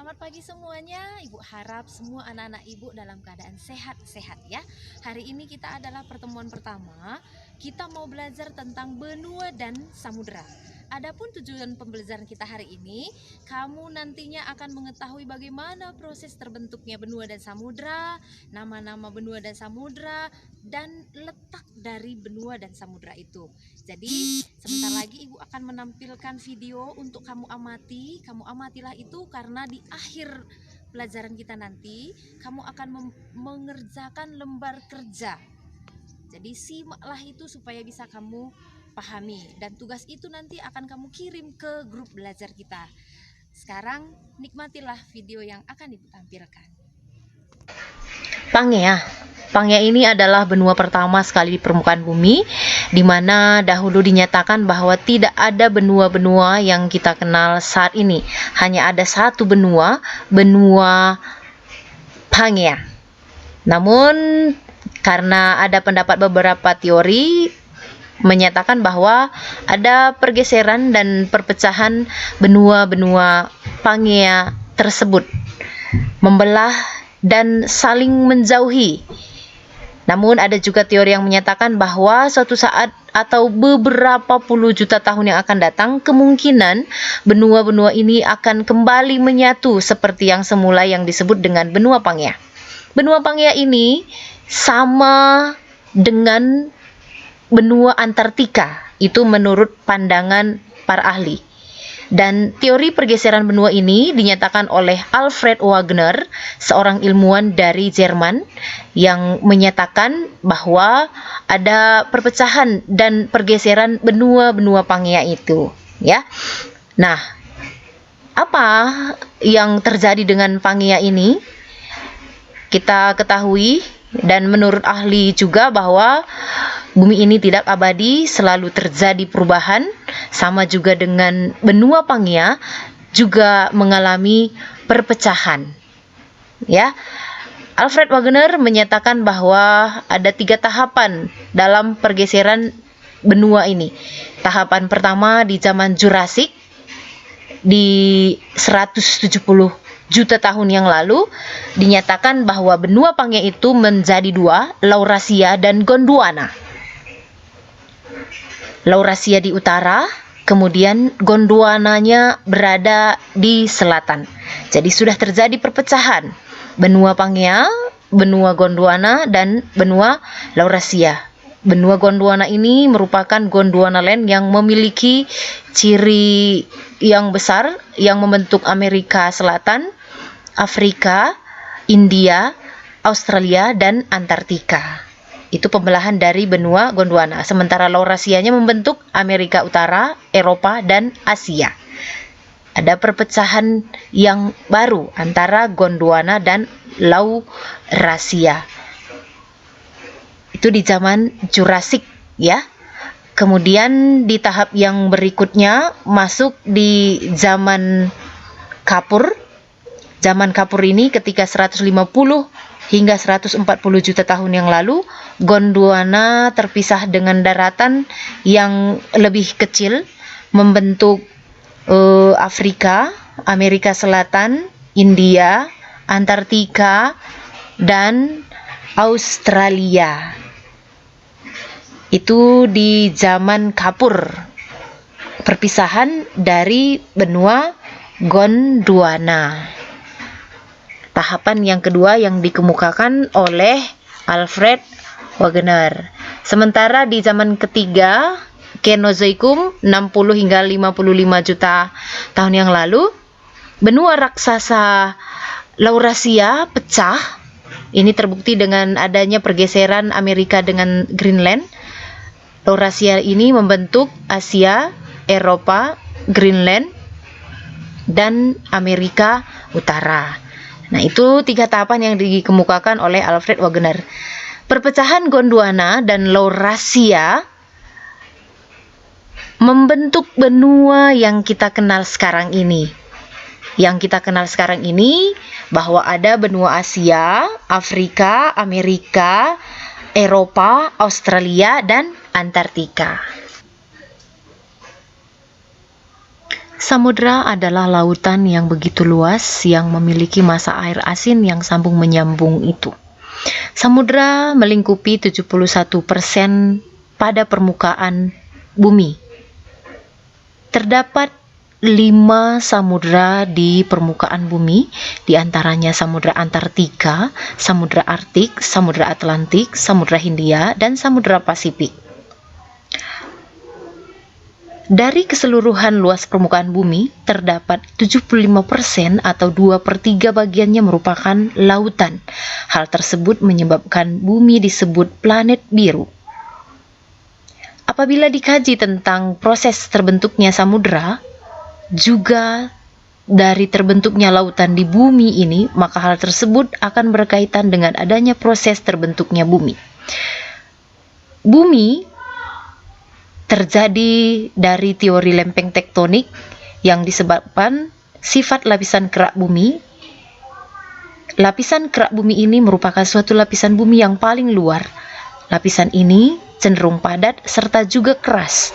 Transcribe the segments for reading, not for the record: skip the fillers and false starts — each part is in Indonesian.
Selamat pagi semuanya, Ibu harap semua anak-anak Ibu dalam keadaan sehat-sehat ya. Hari ini kita adalah pertemuan pertama, kita mau belajar tentang benua dan samudra. Adapun tujuan pembelajaran kita hari ini, kamu nantinya akan mengetahui bagaimana proses terbentuknya benua dan samudra, nama-nama benua dan samudra, dan letak dari benua dan samudra itu. Jadi sebentar lagi Ibu akan menampilkan video untuk kamu amati. Kamu amatilah itu karena di akhir pelajaran kita nanti kamu akan mengerjakan lembar kerja. Jadi simaklah itu supaya bisa kamu pahami, dan tugas itu nanti akan kamu kirim ke grup belajar kita. Sekarang nikmatilah video yang akan ditampilkan. Pangea. Pangea ini adalah benua pertama sekali di permukaan bumi, di mana dahulu dinyatakan bahwa tidak ada benua-benua yang kita kenal saat ini. Hanya ada satu benua, benua Pangea. Namun karena ada pendapat beberapa teori menyatakan bahwa ada pergeseran dan perpecahan benua-benua Pangea tersebut, membelah dan saling menjauhi. Namun ada juga teori yang menyatakan bahwa suatu saat atau beberapa puluh juta tahun yang akan datang, kemungkinan benua-benua ini akan kembali menyatu seperti yang semula yang disebut dengan benua Pangea. Benua Pangea ini sama dengan benua Antartika, itu menurut pandangan para ahli. Dan teori pergeseran benua ini dinyatakan oleh Alfred Wegener, seorang ilmuwan dari Jerman, yang menyatakan bahwa ada perpecahan dan pergeseran benua-benua Pangea itu, ya. Nah, apa yang terjadi dengan Pangea ini? Kita ketahui, dan menurut ahli juga, bahwa bumi ini tidak abadi, selalu terjadi perubahan. Sama juga dengan benua Pangea juga mengalami perpecahan. Ya, Alfred Wegener menyatakan bahwa ada 3 tahapan dalam pergeseran benua ini. Tahapan pertama di zaman Jurassik, di 170 juta tahun yang lalu, dinyatakan bahwa benua Pangea itu menjadi 2, Laurasia dan Gondwana. Laurasia di utara, kemudian Gondwananya berada di selatan. Jadi sudah terjadi perpecahan benua Pangea, benua Gondwana, dan benua Laurasia. Benua Gondwana ini merupakan Gondwana Land yang memiliki ciri yang besar yang membentuk Amerika Selatan, Afrika, India, Australia, dan Antartika. Itu pembelahan dari benua Gondwana. Sementara Laurasianya membentuk Amerika Utara, Eropa, dan Asia. Ada perpecahan yang baru antara Gondwana dan Laurasia. Itu di zaman Jurassik, ya. Kemudian di tahap yang berikutnya masuk di zaman Kapur. Zaman Kapur ini ketika 150 hingga 140 juta tahun yang lalu, Gondwana terpisah dengan daratan yang lebih kecil, membentuk Afrika, Amerika Selatan, India, Antartika, dan Australia. Itu di zaman Kapur, perpisahan dari benua Gondwana. Tahapan yang kedua yang dikemukakan oleh Alfred Wegener. Sementara di zaman ketiga, Kenozoikum, 60 hingga 55 juta tahun yang lalu, benua raksasa Laurasia pecah. Ini terbukti dengan adanya pergeseran Amerika dengan Greenland. Laurasia ini membentuk Asia, Eropa, Greenland, dan Amerika Utara. Nah, itu 3 tahapan yang dikemukakan oleh Alfred Wegener. Perpecahan Gondwana dan Laurasia membentuk benua yang kita kenal sekarang ini. Yang kita kenal sekarang ini bahwa ada benua Asia, Afrika, Amerika, Eropa, Australia, dan Antartika. Samudra adalah lautan yang begitu luas yang memiliki masa air asin yang sambung menyambung itu. Samudra melingkupi 71% pada permukaan bumi. Terdapat 5 samudra di permukaan bumi, di antaranya Samudra Antartika, Samudra Arktik, Samudra Atlantik, Samudra Hindia, dan Samudra Pasifik. Dari keseluruhan luas permukaan bumi, terdapat 75% atau 2/3 bagiannya merupakan lautan. Hal tersebut menyebabkan bumi disebut planet biru. Apabila dikaji tentang proses terbentuknya samudra, juga dari terbentuknya lautan di bumi ini, maka hal tersebut akan berkaitan dengan adanya proses terbentuknya bumi. Bumi terjadi dari teori lempeng tektonik yang disebabkan sifat lapisan kerak bumi. Lapisan kerak bumi ini merupakan suatu lapisan bumi yang paling luar. Lapisan ini cenderung padat serta juga keras.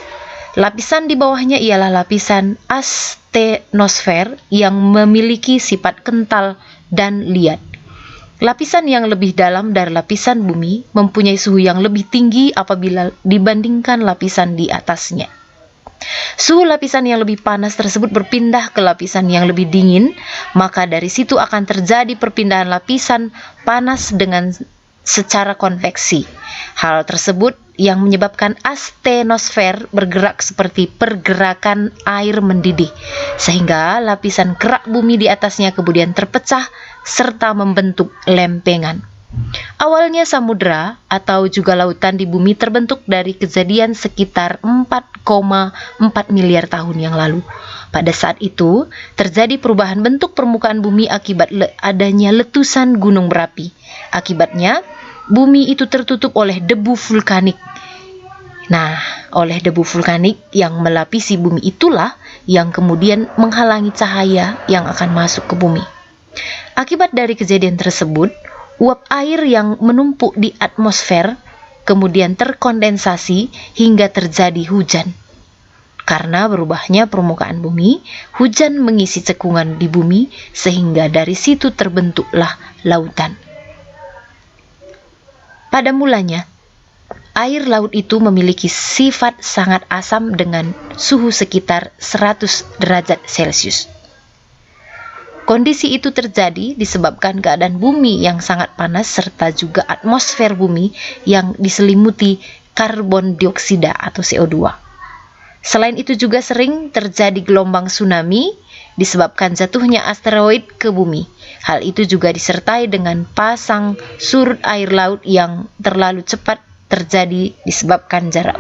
Lapisan di bawahnya ialah lapisan astenosfer yang memiliki sifat kental dan liat. Lapisan yang lebih dalam dari lapisan bumi mempunyai suhu yang lebih tinggi apabila dibandingkan lapisan di atasnya. Suhu lapisan yang lebih panas tersebut berpindah ke lapisan yang lebih dingin, maka dari situ akan terjadi perpindahan lapisan panas dengan secara konveksi. Hal tersebut yang menyebabkan astenosfer bergerak seperti pergerakan air mendidih, sehingga lapisan kerak bumi di atasnya kemudian terpecah serta membentuk lempengan. Awalnya samudra atau juga lautan di bumi terbentuk dari kejadian sekitar 4,4 miliar tahun yang lalu. Pada saat itu, terjadi perubahan bentuk permukaan bumi akibat adanya letusan gunung berapi. Akibatnya, bumi itu tertutup oleh debu vulkanik. Nah, oleh debu vulkanik yang melapisi bumi itulah yang kemudian menghalangi cahaya yang akan masuk ke bumi. Akibat dari kejadian tersebut, uap air yang menumpuk di atmosfer kemudian terkondensasi hingga terjadi hujan. Karena berubahnya permukaan bumi, hujan mengisi cekungan di bumi sehingga dari situ terbentuklah lautan. Pada mulanya, air laut itu memiliki sifat sangat asam dengan suhu sekitar 100 derajat Celcius. Kondisi itu terjadi disebabkan keadaan bumi yang sangat panas serta juga atmosfer bumi yang diselimuti karbon dioksida atau CO2. Selain itu juga sering terjadi gelombang tsunami disebabkan jatuhnya asteroid ke bumi. Hal itu juga disertai dengan pasang surut air laut yang terlalu cepat terjadi disebabkan jarak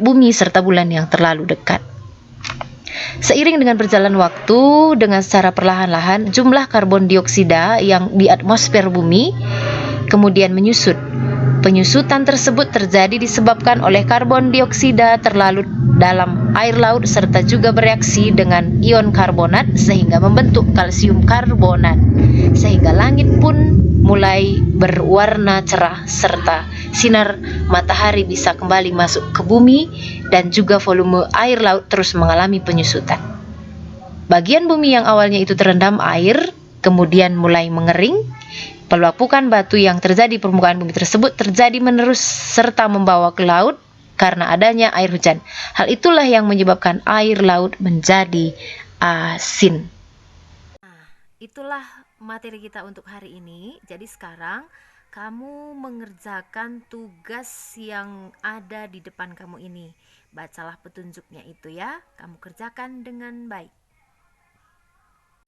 bumi serta bulan yang terlalu dekat. Seiring dengan berjalan waktu, dengan secara perlahan-lahan, jumlah karbon dioksida yang di atmosfer bumi kemudian menyusut. Penyusutan tersebut terjadi disebabkan oleh karbon dioksida terlarut dalam air laut serta juga bereaksi dengan ion karbonat sehingga membentuk kalsium karbonat. Sehingga langit pun mulai berwarna cerah serta sinar matahari bisa kembali masuk ke bumi dan juga volume air laut terus mengalami penyusutan. Bagian bumi yang awalnya itu terendam air kemudian mulai mengering. Pelapukan batu yang terjadi di permukaan bumi tersebut terjadi menerus serta membawa ke laut karena adanya air hujan. Hal itulah yang menyebabkan air laut menjadi asin. Nah, itulah materi kita untuk hari ini. Jadi sekarang kamu mengerjakan tugas yang ada di depan kamu ini. Bacalah petunjuknya itu ya. Kamu kerjakan dengan baik.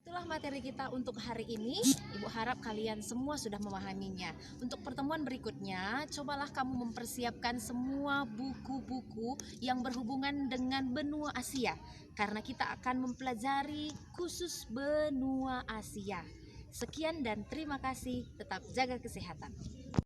Itulah materi kita untuk hari ini. Ibu harap kalian semua sudah memahaminya. Untuk pertemuan berikutnya, cobalah kamu mempersiapkan semua buku-buku yang berhubungan dengan benua Asia. Karena kita akan mempelajari khusus benua Asia. Sekian dan terima kasih. Tetap jaga kesehatan.